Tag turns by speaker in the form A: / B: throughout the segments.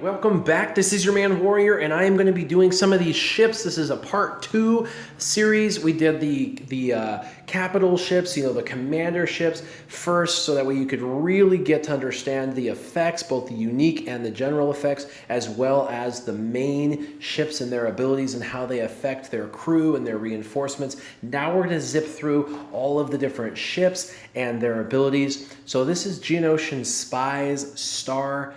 A: welcome back. This is your man Warrior, and I am going to be doing some of these ships. This is a part 2 series. We did the capital ships, the commander ships first, so that way you could really get to understand the effects, both the unique and the general effects, as well as the main ships and their abilities and how they affect their crew and their reinforcements. Now we're going to zip through all of the different ships and their abilities. So this is Geonosian Spy's Starfighter.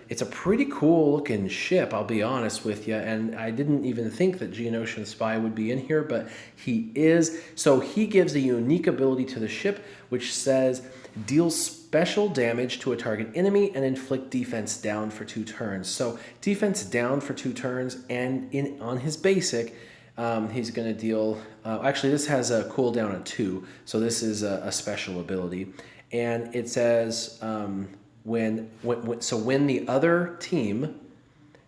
A: It's a pretty cool looking ship, I'll be honest with you, and I didn't even think that Geonosian Spy would be in here, but he is. So he gives a unique ability to the ship, which says deal special damage to a target enemy and inflict defense down for 2 turns. So defense down for 2 turns, and on his basic, he's going to deal, actually this has a cooldown of 2, so this is a special ability. And it says when the other team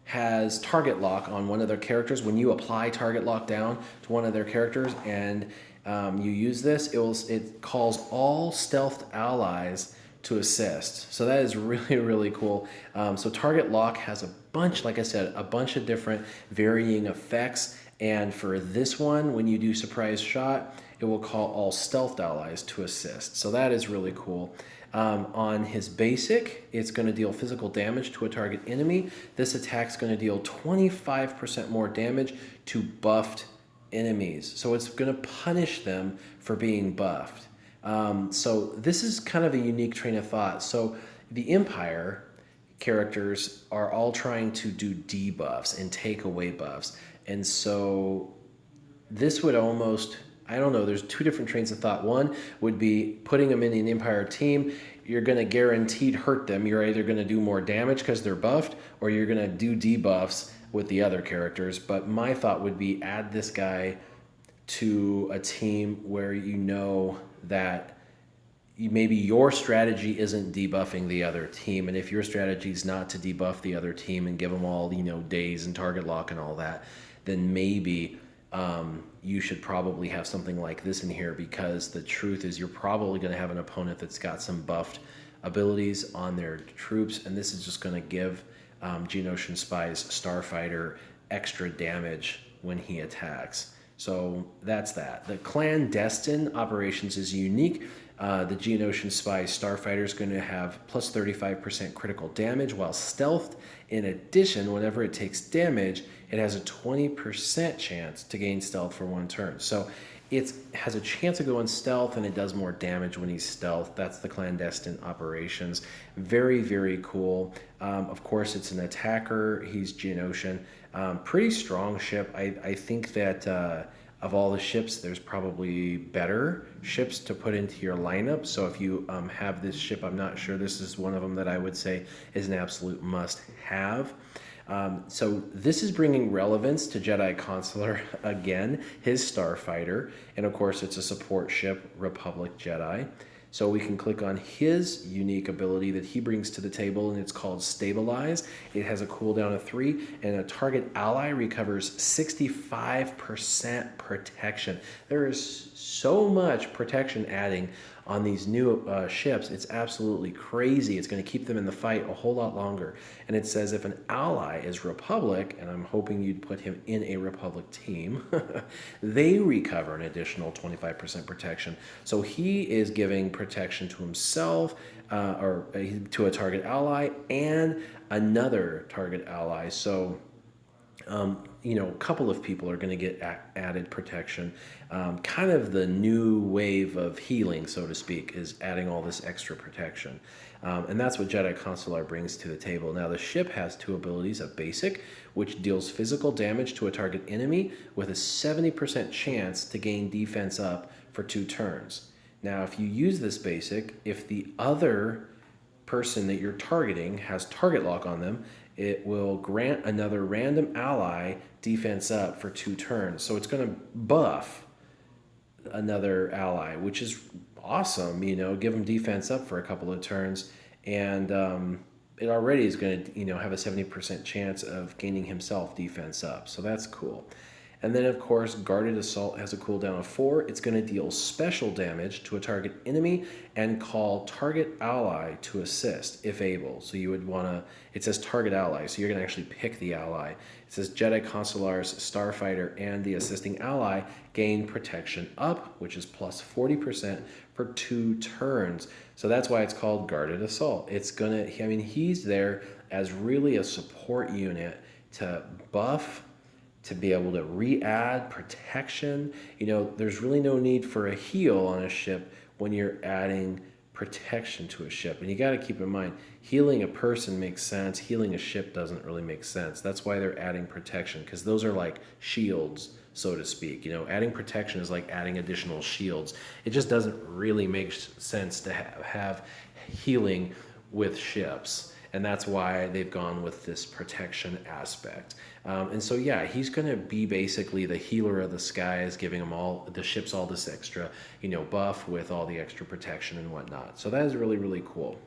A: has target lock on one of their characters, when you apply target lock down to one of their characters and you use this, it calls all stealthed allies to assist. So that is really, really cool. So target lock has a bunch, like I said, a bunch of different varying effects. And for this one, when you do surprise shot, it will call all stealth allies to assist. So that is really cool. On his basic, it's going to deal physical damage to a target enemy. This attack is going to deal 25% more damage to buffed enemies. So it's going to punish them for being buffed. So this is kind of a unique train of thought. So the Empire characters are all trying to do debuffs and take away buffs. And so this would almost, I don't know, there's 2 different trains of thought. One would be putting them in an Empire team. You're going to guaranteed hurt them. You're either going to do more damage because they're buffed, or you're going to do debuffs with the other characters. But my thought would be add this guy to a team where you know that maybe your strategy isn't debuffing the other team. And if your strategy is not to debuff the other team and give them all, days and target lock and all that, then maybe you should probably have something like this in here, because the truth is you're probably going to have an opponent that's got some buffed abilities on their troops, and this is just going to give Geonosian Spy's Starfighter extra damage when he attacks. So that's that. The clandestine operations is unique. The Geonosian Spy Starfighter is going to have plus 35% critical damage while stealthed. In addition, whenever it takes damage, it has a 20% chance to gain stealth for 1 turn. So it has a chance of going stealth, and it does more damage when he's stealth. That's the clandestine operations. Very, very cool. Of course, it's an attacker. He's Geonosian. Pretty strong ship. I think that of all the ships, there's probably better ships to put into your lineup. So if you have this ship, I'm not sure, this is one of them that I would say is an absolute must-have. So this is bringing relevance to Jedi Consular again, his Starfighter, and of course it's a support ship, Republic Jedi. So we can click on his unique ability that he brings to the table, and it's called Stabilize. It has a cooldown of 3, and a target ally recovers 65% protection. There is so much protection adding on these new ships. It's absolutely crazy. It's going to keep them in the fight a whole lot longer. And it says if an ally is Republic, and I'm hoping you'd put him in a Republic team, they recover an additional 25% protection. So he is giving protection to himself or to a target ally and another target ally. So a couple of people are going to get added protection. Kind of the new wave of healing, so to speak, is adding all this extra protection. And that's what Jedi Consular brings to the table. Now, the ship has 2 abilities, a basic, which deals physical damage to a target enemy with a 70% chance to gain defense up for 2 turns. Now, if you use this basic, if the other person that you're targeting has target lock on them, it will grant another random ally defense up for 2 turns. So it's going to buff another ally, which is awesome, give them defense up for a couple of turns. And it already is going to, have a 70% chance of gaining himself defense up. So that's cool. And then, of course, Guarded Assault has a cooldown of 4. It's going to deal special damage to a target enemy and call target ally to assist, if able. So you would want to, it says target ally, so you're going to actually pick the ally. It says Jedi, consulars, starfighter, and the assisting ally gain protection up, which is plus 40% for 2 turns. So that's why it's called Guarded Assault. It's going to, I mean, he's there as really a support unit to buff, to be able to re-add protection. You know, there's really no need for a heal on a ship when you're adding protection to a ship. And you got to keep in mind, healing a person makes sense. Healing a ship doesn't really make sense. That's why they're adding protection, because those are like shields, so to speak. You know, adding protection is like adding additional shields. It just doesn't really make sense to have healing with ships. And that's why they've gone with this protection aspect. And so, yeah, he's going to be basically the healer of the skies, giving them all, the ships, all this extra, you know, buff with all the extra protection and whatnot. So that is really, really cool.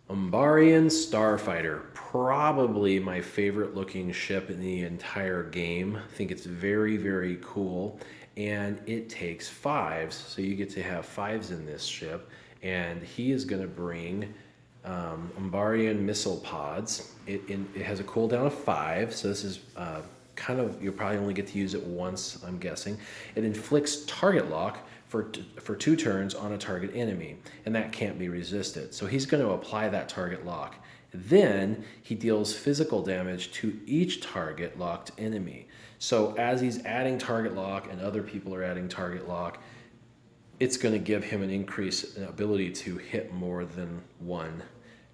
A: Umbaran Starfighter, probably my favorite looking ship in the entire game. I think it's very, very cool. And it takes 5s, so you get to have 5s in this ship. And he is going to bring Umbaran missile pods. It has a cooldown of 5, so this is kind of, you'll probably only get to use it once, I'm guessing. It inflicts target lock for 2 turns on a target enemy, and that can't be resisted. So he's going to apply that target lock. Then he deals physical damage to each target locked enemy. So as he's adding target lock and other people are adding target lock, it's going to give him an increase in ability to hit more than one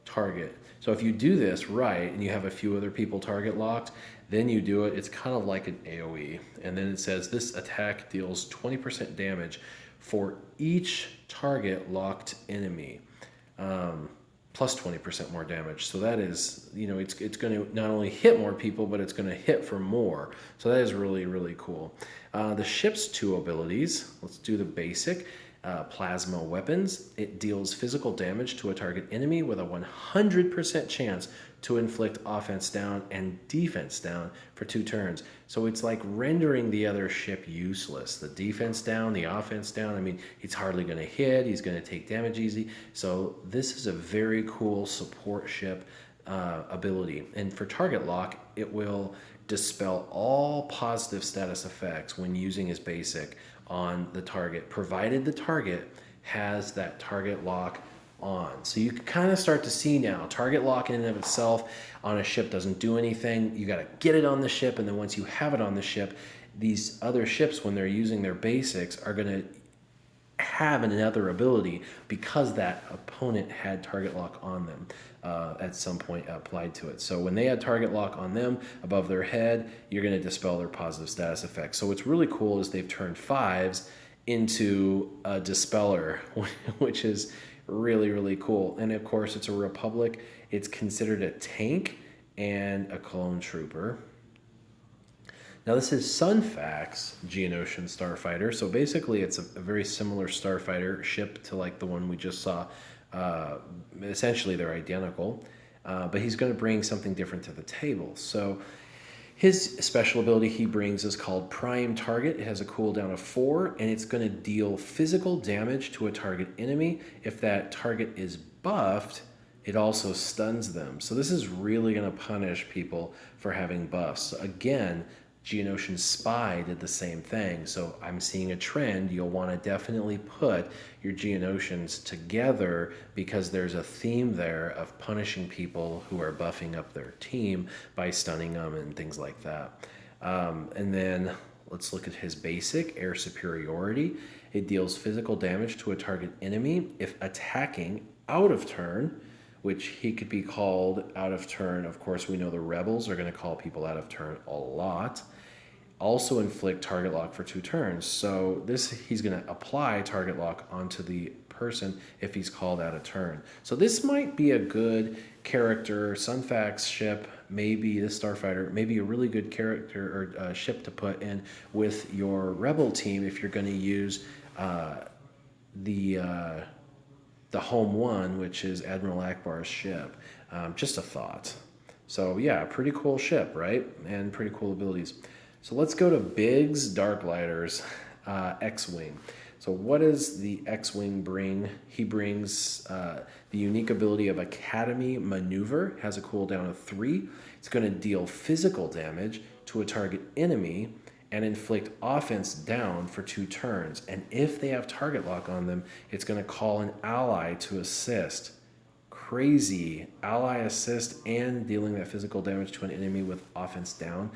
A: target. So if you do this right and you have a few other people target locked, then you do it, it's kind of like an AoE. And then it says this attack deals 20% damage for each target locked enemy, plus 20% more damage. So that is, you know, it's going to not only hit more people, but it's going to hit for more. So that is really, really cool. The ship's 2 abilities, let's do the basic. Plasma weapons. It deals physical damage to a target enemy with a 100% chance to inflict offense down and defense down for 2 turns. So it's like rendering the other ship useless. The defense down, the offense down. I mean, he's hardly going to hit. He's going to take damage easy. So this is a very cool support ship ability. And for target lock, it will dispel all positive status effects when using his basic on the target, provided the target has that target lock on. So you can kind of start to see now, target lock in and of itself on a ship doesn't do anything. You got to get it on the ship, and then once you have it on the ship, these other ships, when they're using their basics, are going to have another ability because that opponent had target lock on them at some point applied to it. So when they had target lock on them above their head, you're going to dispel their positive status effects. So what's really cool is they've turned 5s into a dispeller, which is really, really cool. And of course, it's a Republic. It's considered a tank and a clone trooper. Now this is Sunfac's Geonosian starfighter. So basically it's a very similar starfighter ship to like the one we just saw. Essentially they're identical, but he's going to bring something different to the table. So his special ability he brings is called Prime Target. It has a cooldown of 4, and it's going to deal physical damage to a target enemy. If that target is buffed, it also stuns them. So this is really going to punish people for having buffs. So again, Geonosian Spy did the same thing. So I'm seeing a trend. You'll want to definitely put your Geonosians together because there's a theme there of punishing people who are buffing up their team by stunning them and things like that. And then let's look at his basic, Air Superiority. It deals physical damage to a target enemy if attacking out of turn, which he could be called out of turn. Of course, we know the rebels are going to call people out of turn a lot. Also inflict target lock for 2 turns. So this, he's going to apply target lock onto the person if he's called out of turn. So this might be a good character, Sunfac's ship, maybe the starfighter, maybe a really good character or ship to put in with your rebel team if you're going to use the Home One, which is Admiral Akbar's ship. Just a thought. So yeah, pretty cool ship, right? And pretty cool abilities. So let's go to Biggs Darklighter's X-Wing. So what does the X-Wing bring? He brings the unique ability of Academy Maneuver, has a cooldown of 3. It's going to deal physical damage to a target enemy and inflict offense down for 2 turns. And if they have target lock on them, it's going to call an ally to assist. Crazy. Ally assist and dealing that physical damage to an enemy with offense down.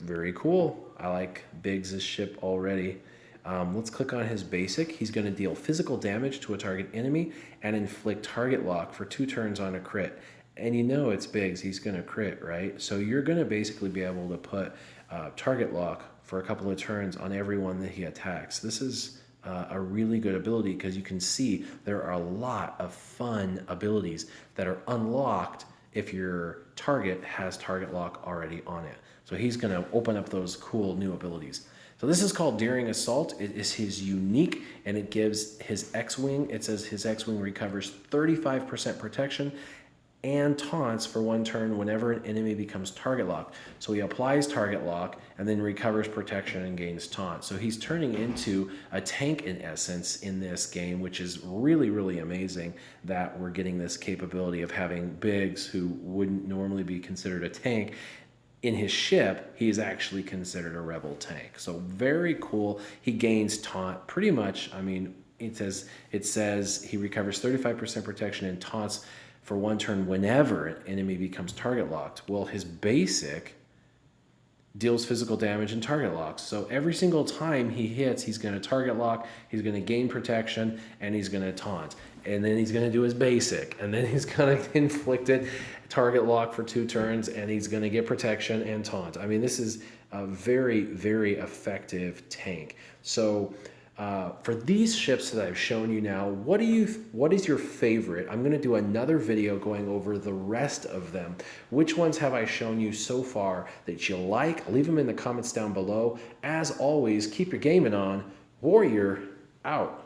A: Very cool. I like Biggs' ship already. Let's click on his basic. He's going to deal physical damage to a target enemy and inflict target lock for 2 turns on a crit. And you know it's Biggs, he's going to crit, right? So you're going to basically be able to put target lock for a couple of turns on everyone that he attacks. This is a really good ability because you can see there are a lot of fun abilities that are unlocked if your target has target lock already on it. So he's going to open up those cool new abilities. So this is called Daring Assault. It is his unique, and it gives his X-Wing, it says his X-Wing recovers 35% protection and taunts for 1 turn whenever an enemy becomes target locked. So he applies target lock and then recovers protection and gains taunt. So he's turning into a tank in essence in this game, which is really, really amazing that we're getting this capability of having Biggs, who wouldn't normally be considered a tank. In his ship, he is actually considered a rebel tank. So very cool. He gains taunt pretty much. I mean, it says he recovers 35% protection and taunts for 1 turn whenever an enemy becomes target locked. Well, his basic deals physical damage and target locks. So every single time he hits, he's going to target lock, he's going to gain protection, and he's going to taunt. And then he's going to do his basic, and then he's going to inflict it, target lock for 2 turns, and he's going to get protection and taunt. I mean, this is a very, very effective tank. So for these ships that I've shown you now, what is your favorite? I'm going to do another video going over the rest of them. Which ones have I shown you so far that you like? Leave them in the comments down below. As always, keep your gaming on. Warrior out.